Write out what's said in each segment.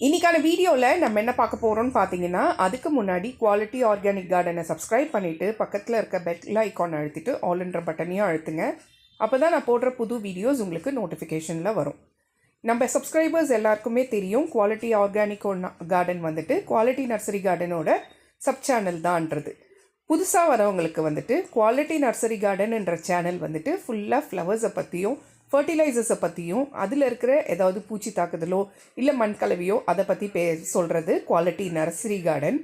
இன்றைக்கான வீடியோவில் நம்ம என்ன பார்க்க போகிறோம்னு பார்த்தீங்கன்னா, அதுக்கு முன்னாடி குவாலிட்டி ஆர்கானிக் கார்டனை சப்ஸ்கிரைப் பண்ணிவிட்டு பக்கத்தில் இருக்க பெல் ஐக்கான் அழுத்திட்டு ஆல்ன்ற பட்டனையும் அழுத்துங்க. அப்போ தான் நான் போடுற புது வீடியோஸ் உங்களுக்கு நோட்டிஃபிகேஷனில் வரும். நம்ம சப்ஸ்கிரைபர்ஸ் எல்லாருக்குமே தெரியும், குவாலிட்டி ஆர்கானிக் கார்டன் வந்துட்டு குவாலிட்டி நர்சரி கார்டனோட சப் சேனல் தான்ன்றது. புதுசாக வரவங்களுக்கு வந்துட்டு குவாலிட்டி நர்சரி கார்டன் என்ற சேனல் வந்துட்டு ஃபுல்லாக ஃப்ளவர்ஸை பற்றியும் ஃபர்டிலைசர்ஸை பற்றியும் அதில் இருக்கிற ஏதாவது பூச்சி தாக்குதலோ இல்லை மண்கலவையோ அதை பற்றி சொல்கிறது குவாலிட்டி நர்சரி கார்டன்.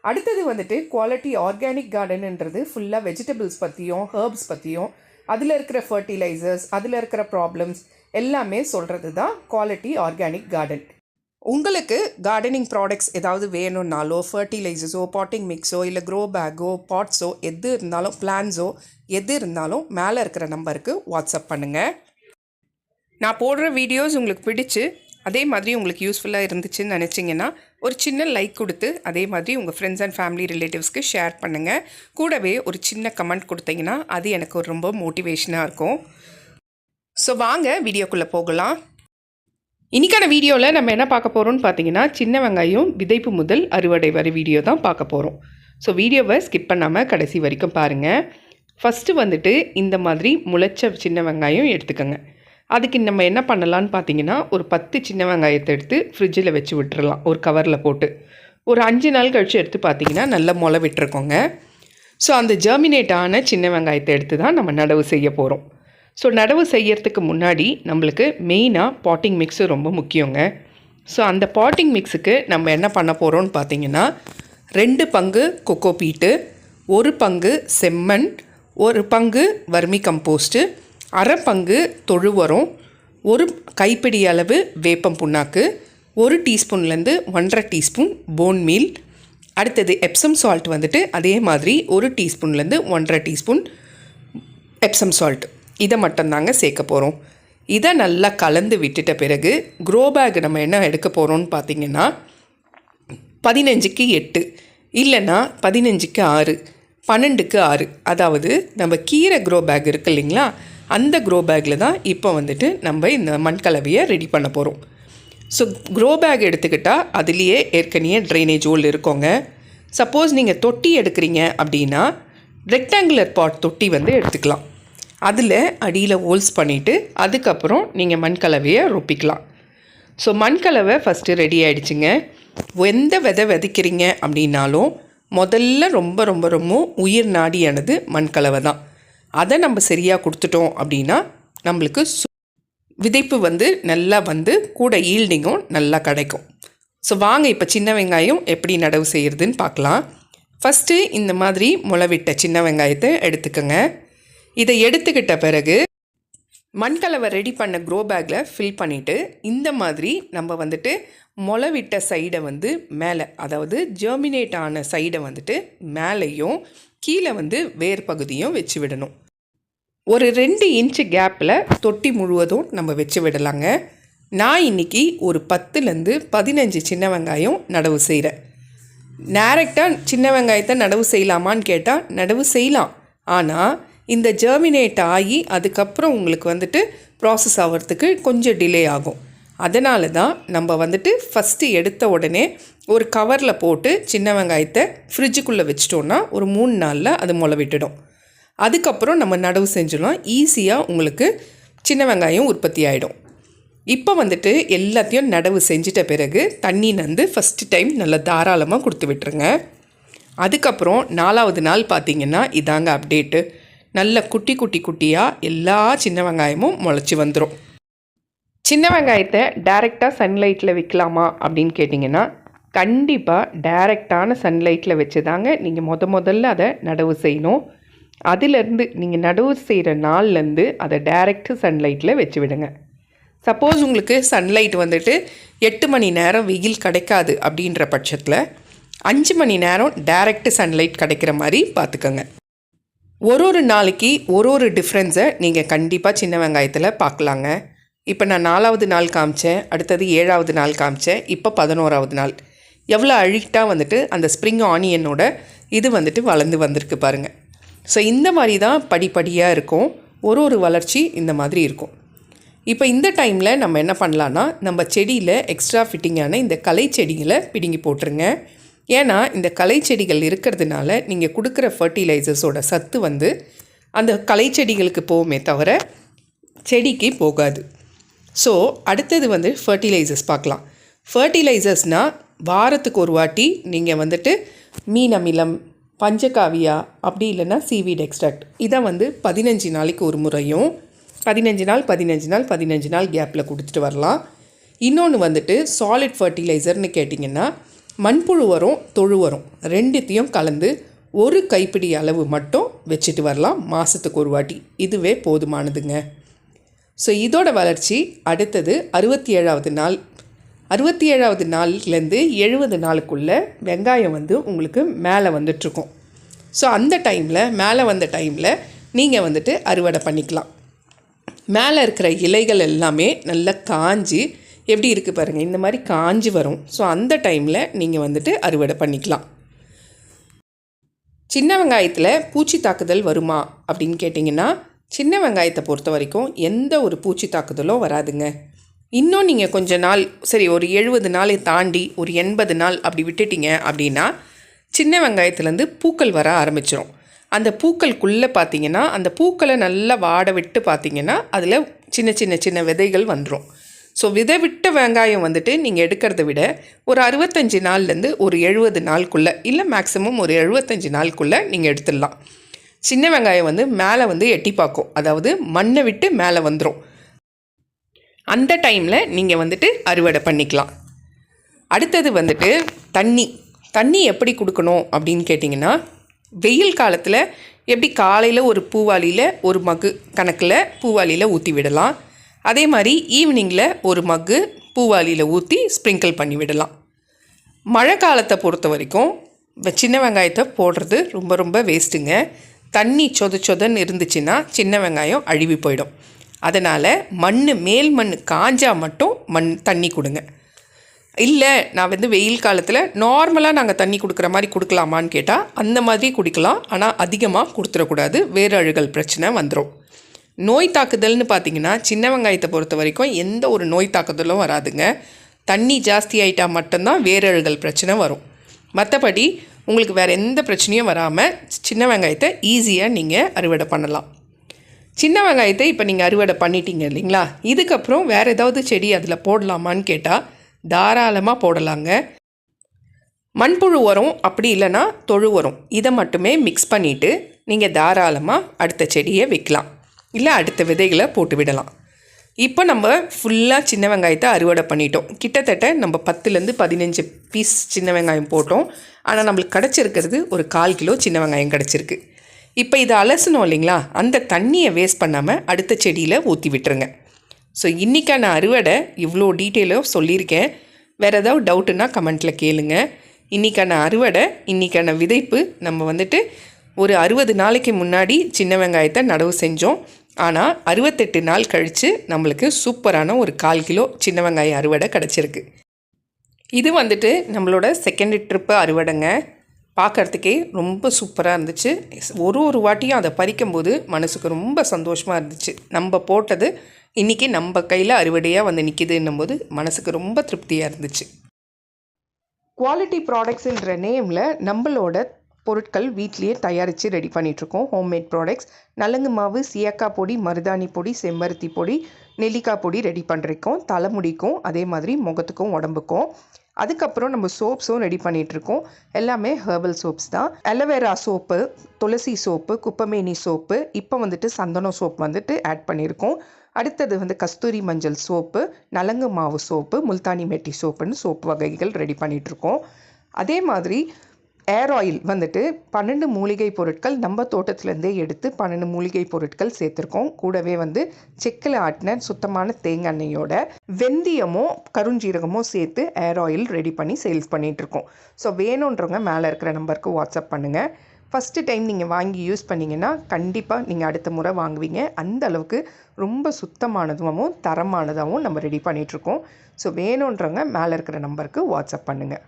அடுத்தது வந்துட்டு குவாலிட்டி ஆர்கானிக் கார்டன்ன்றது ஃபுல்லாக வெஜிடபிள்ஸ் பற்றியும் ஹர்ப்ஸ் பற்றியும் அதில் இருக்கிற ஃபர்டிலைசர்ஸ் அதில் இருக்கிற ப்ராப்ளம்ஸ் எல்லாமே சொல்கிறது தான் குவாலிட்டி ஆர்கானிக் கார்டன். உங்களுக்கு கார்டனிங் ப்ராடக்ட்ஸ் ஏதாவது வேணும்னாலோ ஃபர்டிலைசர்ஸோ பாட்டிங் மிக்ஸோ இல்லை க்ரோ பேக்கோ பாட்ஸோ எது இருந்தாலும் பிளான்ஸோ எது இருந்தாலும் மேலே இருக்கிற நம்பருக்கு வாட்ஸ்அப் பண்ணுங்கள். நான் போடுற வீடியோஸ் உங்களுக்கு பிடிச்சு அதே மாதிரி உங்களுக்கு யூஸ்ஃபுல்லாக இருந்துச்சுன்னு நினச்சிங்கன்னா ஒரு சின்ன லைக் கொடுத்து அதே மாதிரி உங்கள் ஃப்ரெண்ட்ஸ் அண்ட் ஃபேமிலி ரிலேட்டிவ்ஸ்க்கு ஷேர் பண்ணுங்கள். கூடவே ஒரு சின்ன கமெண்ட் கொடுத்தீங்கன்னா அது எனக்கு ஒரு ரொம்ப மோட்டிவேஷனாக இருக்கும். ஸோ வாங்க வீடியோக்குள்ளே போகலாம். இன்றைக்கான வீடியோவில் நம்ம என்ன பார்க்க போகிறோம்னு பார்த்தீங்கன்னா, சின்ன வெங்காயம் விதைப்பு முதல் அறுவடை வரை வீடியோ தான் பார்க்க போகிறோம். ஸோ வீடியோவை ஸ்கிப் பண்ணாமல் கடைசி வரைக்கும் பாருங்கள். ஃபஸ்ட்டு வந்துட்டு இந்த மாதிரி முளைச்ச சின்ன வெங்காயம் எடுத்துக்கோங்க. அதுக்கு நம்ம என்ன பண்ணலான்னு பார்த்தீங்கன்னா, ஒரு 10 சின்ன வெங்காயத்தை எடுத்து ஃப்ரிட்ஜில் வச்சு விட்டுறலாம் ஒரு கவரில் போட்டு. ஒரு 5 நாள் கழித்து எடுத்து பார்த்திங்கன்னா நல்லா முளை விட்டுருக்கோங்க. ஸோ அந்த ஜெர்மினேட் ஆன சின்ன வெங்காயத்தை எடுத்து தான் நம்ம நடவு செய்ய போகிறோம். ஸோ நடவு செய்யறதுக்கு முன்னாடி நம்மளுக்கு மெயினாக பாட்டிங் மிக்ஸு ரொம்ப முக்கியங்க. ஸோ அந்த பாட்டிங் மிக்ஸுக்கு நம்ம என்ன பண்ண போகிறோம்னு பார்த்தீங்கன்னா, 2 பங்கு கொக்கோ பீட்டு, 1 பங்கு செம்மண், 1 பங்கு வர்மி கம்போஸ்ட்டு, 1/2 பங்கு தொழு உரம், 1 கைப்பிடி அளவு வேப்பம் புண்ணாக்கு, 1 டீஸ்பூன்லேருந்து 1.5 டீஸ்பூன் போன் மீல், அடுத்தது எப்சம் சால்ட் வந்துட்டு அதே மாதிரி 1 டீஸ்பூன்லேருந்து 1.5 டீஸ்பூன் எப்சம் சால்ட். இதை மட்டும்தாங்க சேர்க்க போகிறோம். இதை நல்லா கலந்து விட்டுட்ட பிறகு க்ரோ பேக் நம்ம என்ன எடுக்க போகிறோம்னு பார்த்திங்கன்னா, 15க்கு 8 இல்லைன்னா 15க்கு 6, 12க்கு 6, அதாவது நம்ம கீரை க்ரோ பேக் இருக்குது இல்லைங்களா, அந்த க்ரோ பேக்கில் தான் இப்போ வந்துட்டு நம்ம இந்த மண்கலவையை ரெடி பண்ண போகிறோம். ஸோ க்ரோ பேக் எடுத்துக்கிட்டால் அதுலேயே ஏற்கனவே ட்ரைனேஜ் ஹோல் இருக்கோங்க. சப்போஸ் நீங்கள் தொட்டி எடுக்கிறீங்க அப்படின்னா ரெக்டாங்குலர் பாட் தொட்டி வந்து எடுத்துக்கலாம். அதில் அடியில் ஹோல்ஸ் பண்ணிவிட்டு அதுக்கப்புறம் நீங்கள் மண்கலவையை ரொப்பிக்கலாம். ஸோ மண்கலவை ஃபஸ்ட்டு ரெடி ஆகிடுச்சுங்க. எந்த விதை விதைக்கிறீங்க அப்படின்னாலும் முதல்ல ரொம்ப ரொம்ப ரொம்ப உயிர் நாடியானது மண்கலவை தான். அதை நம்ம சரியாக கொடுத்துட்டோம் அப்படின்னா நம்மளுக்கு விதைப்பு வந்து நல்லா வந்து கூட ஈல்டிங்கும் நல்லா கிடைக்கும். ஸோ வாங்க இப்போ சின்ன வெங்காயம் எப்படி நடவு செய்கிறதுன்னு பார்க்கலாம். ஃபஸ்ட்டு இந்த மாதிரி முளைவிட்ட சின்ன வெங்காயத்தை எடுத்துக்கோங்க. இதை எடுத்துக்கிட்ட பிறகு மண்கலவை ரெடி பண்ண க்ரோ பேக்கில் ஃபில் பண்ணிவிட்டு இந்த மாதிரி நம்ம வந்துட்டு முளைவிட்ட சைடை வந்து மேலே, அதாவது ஜெர்மினேட் ஆன சைடை வந்துட்டு மேலேயும் கீழே வந்து வேர் பகுதியும் வச்சு விடணும். ஒரு 2 இன்ச்சு கேப்பில் தொட்டி முழுவதும் நம்ம வச்சு விடலாங்க. நான் இன்றைக்கி ஒரு 10லேருந்து 15 சின்ன வெங்காயம் நடவு செய்கிறேன். டைரெக்டாக சின்ன வெங்காயத்தை நடவு செய்யலாமான்னு கேட்டால் நடவு செய்யலாம். ஆனால் இந்த ஜெர்மினேட் ஆகி அதுக்கப்புறம் உங்களுக்கு வந்துட்டு ப்ராசஸ் ஆகிறதுக்கு கொஞ்சம் டிலே ஆகும். அதனால தான் நம்ம வந்துட்டு ஃபஸ்ட்டு எடுத்த உடனே ஒரு கவரில் போட்டு சின்ன வெங்காயத்தை ஃப்ரிட்ஜுக்குள்ளே வச்சிட்டோன்னா ஒரு 3 நாளில் அது முளை விட்டுடும். அதுக்கப்புறம் நம்ம நடவு செஞ்சிடலாம். ஈஸியாக உங்களுக்கு சின்ன வெங்காயம் உற்பத்தி ஆகிடும். இப்போ வந்துட்டு எல்லாத்தையும் நடவு செஞ்சிட்ட பிறகு தண்ணி வந்து ஃபஸ்ட்டு டைம் நல்லா தாராளமாக கொடுத்து விட்டுருங்க. அதுக்கப்புறம் 4வது நாள் பார்த்திங்கன்னா இதாங்க அப்டேட்டு. நல்ல குட்டி குட்டி குட்டியாக எல்லா சின்ன வெங்காயமும் முளைச்சி வந்துடும். சின்ன வெங்காயத்தை டைரெக்டாக சன்லைட்டில் வைக்கலாமா அப்படின்னு கேட்டிங்கன்னா, கண்டிப்பாக டைரெக்டான சன்லைட்டில் வச்சு தாங்க நீங்கள் முதல்ல அதை நடவு செய்யணும். அதிலேருந்து நீங்கள் நடவு செய்கிற நாள்லேருந்து அதை டைரெக்ட் சன்லைட்டில் வச்சு விடுங்க. சப்போஸ் உங்களுக்கு சன்லைட் வந்துட்டு 8 மணி நேரம் வெயில் கிடைக்காது அப்படின்ற பட்சத்தில் 5 மணி நேரம் டைரெக்ட் சன்லைட் கிடைக்கிற மாதிரி பார்த்துக்கோங்க. ஒரு நாளைக்கு ஒரு டிஃப்ரென்ஸை நீங்கள் கண்டிப்பாக சின்ன வெங்காயத்தில் பார்க்கலாங்க. இப்போ நான் 4வது நாள் காமிச்சேன், அடுத்தது 7வது நாள் காமிச்சேன், இப்போ 11வது நாள். எவ்வளோ அழுகிட்டாக வந்துட்டு அந்த ஸ்ப்ரிங் ஆனியனோட இது வந்துட்டு வளர்ந்து வந்திருக்கு பாருங்கள். ஸோ இந்த மாதிரி தான் படிப்படியாக இருக்கும். ஒரு வளர்ச்சி இந்த மாதிரி இருக்கும். இப்போ இந்த டைமில் நம்ம என்ன பண்ணலான்னா, நம்ம செடியில் எக்ஸ்ட்ரா ஃபிட்டிங்கான இந்த களை செடிகளை பிடுங்கி போட்டுருங்க. ஏன்னா இந்த களை செடிகள் இருக்கிறதுனால நீங்கள் கொடுக்குற ஃபர்டிலைசர்ஸோட சத்து வந்து அந்த களை செடிகளுக்கு போகுமே தவிர செடிக்கு போகாது. ஸோ அடுத்தது வந்து ஃபர்டிலைசர்ஸ் பார்க்கலாம். ஃபர்டிலைசர்ஸ்னால் வாரத்துக்கு ஒரு வாட்டி நீங்கள் வந்துட்டு மீன் அமிலம், பஞ்சகாவியா, அப்படி இல்லைன்னா சீவீட் எக்ஸ்ட்ராக்ட் இதை வந்து 15 நாளைக்கு ஒரு முறையும் 15 நாள் கேப்பில் கொடுத்துட்டு வரலாம். இன்னொன்று வந்துட்டு சாலிட் ஃபர்டிலைசர்னு கேட்டிங்கன்னா மண்புழு உரம், தொழு உரம் ரெண்டுத்தையும் கலந்து ஒரு கைப்பிடி அளவு மட்டும் வச்சுட்டு வரலாம் மாதத்துக்கு ஒரு வாட்டி. இதுவே போதுமானதுங்க. ஸோ இதோட வளர்ச்சி அடுத்தது 67வது நாள். 67வது நாள்லேருந்து 70 நாளுக்குள்ளே வெங்காயம் வந்து உங்களுக்கு மேலே வந்துட்டுருக்கும். ஸோ அந்த டைமில் மேலே வந்த டைமில் நீங்கள் வந்துட்டு அறுவடை பண்ணிக்கலாம். மேலே இருக்கிற இலைகள் எல்லாமே நல்லா காஞ்சி எப்படி இருக்குது பாருங்கள், இந்த மாதிரி காஞ்சி வரும். ஸோ அந்த டைமில் நீங்கள் வந்துட்டு அறுவடை பண்ணிக்கலாம். சின்ன வெங்காயத்தில் பூச்சி தாக்குதல் வருமா அப்படின்னு கேட்டிங்கன்னா, சின்ன வெங்காயத்தை பொறுத்த வரைக்கும் எந்த ஒரு பூச்சி தாக்குதலும் வராதுங்க. இன்னும் நீங்கள் கொஞ்ச நாள் சரி ஒரு 70 நாளை தாண்டி ஒரு 80 நாள் அப்படி விட்டுட்டிங்க அப்படின்னா சின்ன வெங்காயத்துலேருந்து பூக்கள் வர ஆரம்பிச்சிடும். அந்த பூக்களுக்குள்ளே பார்த்தீங்கன்னா அந்த பூக்களை நல்லா வாட விட்டு பார்த்தீங்கன்னா அதில் சின்ன விதைகள் வந்துடும். ஸோ விதை விட்ட வெங்காயம் வந்துட்டு நீங்கள் எடுக்கிறத விட ஒரு 65 நாள்லேருந்து ஒரு 70 நாளுக்குள்ளே இல்லை மேக்ஸிமம் ஒரு 75 நாளுக்குள்ளே நீங்கள் எடுத்துடலாம். சின்ன வெங்காயம் வந்து மேலே வந்து எட்டி பார்க்கும், அதாவது மண்ணை விட்டு மேலே வந்துடும். அந்த டைமில் நீங்கள் வந்துட்டு அறுவடை பண்ணிக்கலாம். அடுத்தது வந்துட்டு தண்ணி எப்படி கொடுக்கணும் அப்படின்னு கேட்டிங்கன்னா, வெயில் காலத்தில் எப்படி காலையில் ஒரு பூவாளியில் ஒரு மக்கு கணக்கில் பூவாளியில் ஊற்றி விடலாம். அதே மாதிரி ஈவினிங்கில் ஒரு மக்கு பூவாளியில் ஊற்றி ஸ்ப்ரிங்கிள் பண்ணி விடலாம். மழை காலத்தை பொறுத்த வரைக்கும் சின்ன வெங்காயத்தை போடுறது ரொம்ப வேஸ்ட்டுங்க. தண்ணி சொதன்னு இருந்துச்சுன்னா சின்ன வெங்காயம் அழுவி போயிடும். அதனால் மேல் மண் காஞ்சால் மட்டும் தண்ணி கொடுங்க. இல்லை நான் வந்து வெயில் காலத்தில் நார்மலாக நாங்கள் தண்ணி கொடுக்குற மாதிரி கொடுக்கலாமான்னு கேட்டால் அந்த மாதிரி குடிக்கலாம். ஆனால் அதிகமாக கொடுத்துடக்கூடாது, வேறு அழுகல் பிரச்சனை வந்துடும். நோய் தாக்குதல்னு பார்த்திங்கன்னா சின்ன வெங்காயத்தை பொறுத்த வரைக்கும் எந்த ஒரு நோய் தாக்குதலும் வராதுங்க. தண்ணி ஜாஸ்தி ஆகிட்டால் மட்டும்தான் வேரழுகல் பிரச்சனை வரும். மற்றபடி உங்களுக்கு வேறு எந்த பிரச்சனையும் வராமல் சின்ன வெங்காயத்தை ஈஸியாக நீங்கள் அறுவடை பண்ணலாம். சின்ன வெங்காயத்தை இப்போ நீங்கள் அறுவடை பண்ணிட்டீங்க இல்லைங்களா, இதுக்கப்புறம் வேறு ஏதாவது செடி அதில் போடலாமான்னு கேட்டால் தாராளமாக போடலாங்க. மண்புழு உரம் அப்படி இல்லைன்னா தொழு உரம் இதை மட்டுமே மிக்ஸ் பண்ணிவிட்டு நீங்கள் தாராளமாக அடுத்த செடியை வைக்கலாம், இல்லை அடுத்த விதைகளை போட்டு விடலாம். இப்போ நம்ம ஃபுல்லாக சின்ன வெங்காயத்தை அறுவடை பண்ணிட்டோம். கிட்டத்தட்ட நம்ம 10லேருந்து 15 பீஸ் சின்ன வெங்காயம் போட்டோம். ஆனால் நம்மளுக்கு கிடச்சிருக்கிறது ஒரு 1/4 கிலோ சின்ன வெங்காயம் கிடச்சிருக்கு. இப்போ இதை அலசணும் இல்லைங்களா, அந்த தண்ணியை வேஸ்ட் பண்ணாமல் அடுத்த செடியில் ஊற்றி விட்டுருங்க. ஸோ இன்றைக்கான அறுவடை இவ்வளோ டீட்டெயிலாக சொல்லியிருக்கேன். வேறு ஏதாவது டவுட்டுன்னா கமெண்ட்டில் கேளுங்க. இன்றைக்கான அறுவடை, இன்றைக்கான விதைப்பு நம்ம வந்துட்டு ஒரு 60 நாளைக்கு முன்னாடி சின்ன வெங்காயத்தை நடவு செஞ்சோம். ஆனால் 68 நாள் கழித்து நம்மளுக்கு சூப்பரான ஒரு 1/4 கிலோ சின்ன வெங்காயம் அறுவடை கிடச்சிருக்கு. இது வந்துட்டு நம்மளோட செகண்ட் ட்ரிப்பு அறுவடைங்க. பார்க்குறதுக்கே ரொம்ப சூப்பராக இருந்துச்சு. ஒரு வாட்டியும் அதை பறிக்கும்போது மனசுக்கு ரொம்ப சந்தோஷமாக இருந்துச்சு. நம்ம போட்டது இன்றைக்கி நம்ம கையில் அறுவடையாக வந்து நிற்கிதுன்னும் போது மனசுக்கு ரொம்ப திருப்தியாக இருந்துச்சு. குவாலிட்டி ப்ராடக்ட்ஸுன்ற நேமில் நம்மளோட பொருட்கள் வீட்லேயே தயாரித்து ரெடி பண்ணிகிட்ருக்கோம். ஹோம்மேட் ப்ராடக்ட்ஸ் நலங்கு மாவு, சீயக்காய் பொடி, மருதாணி பொடி, செம்பருத்தி பொடி, நெல்லிக்காய் பொடி ரெடி பண்ணுறோம். தலைமுடிக்கும் அதே மாதிரி முகத்துக்கும் உடம்புக்கும். அதுக்கப்புறம் நம்ம சோப்ஸும் ரெடி பண்ணிகிட்ருக்கோம். எல்லாமே ஹெர்பல் சோப்ஸ் தான். அலோவேரா சோப்பு, துளசி சோப்பு, குப்பமேனி சோப்பு, இப்போ வந்துட்டு சந்தனம் சோப் வந்துட்டு ஆட் பண்ணியிருக்கோம். அடுத்தது வந்து கஸ்தூரி மஞ்சள் சோப்பு, நலங்கு மாவு சோப்பு, முல்தானி மெட்டி சோப்புன்னு சோப்பு வகைகள் ரெடி பண்ணிகிட்ருக்கோம். அதே மாதிரி ஏர் ஆயில் வந்துட்டு 12 மூலிகை பொருட்கள் நம்ம தோட்டத்துலேருந்தே எடுத்து 12 மூலிகை பொருட்கள் சேர்த்துருக்கோம். கூடவே வந்து செக்கில் ஆட்டின சுத்தமான தேங்காய் எண்ணெயோட வெந்தயமோ கருஞ்சீரகமோ சேர்த்து ஏர் ஆயில் ரெடி பண்ணி சேல்ஸ் பண்ணிகிட்ருக்கோம். ஸோ வேணுன்றவங்க மேலே இருக்கிற நம்பருக்கு வாட்ஸ்அப் பண்ணுங்கள். ஃபஸ்ட்டு டைம் நீங்கள் வாங்கி யூஸ் பண்ணிங்கன்னா கண்டிப்பாக நீங்கள் அடுத்த முறை வாங்குவீங்க. அந்த அளவுக்கு ரொம்ப சுத்தமானதாகவும் தரமானதாகவும் நம்ம ரெடி பண்ணிகிட்ருக்கோம். ஸோ வேணுன்றவங்க மேலே இருக்கிற நம்பருக்கு வாட்ஸ்அப் பண்ணுங்கள்.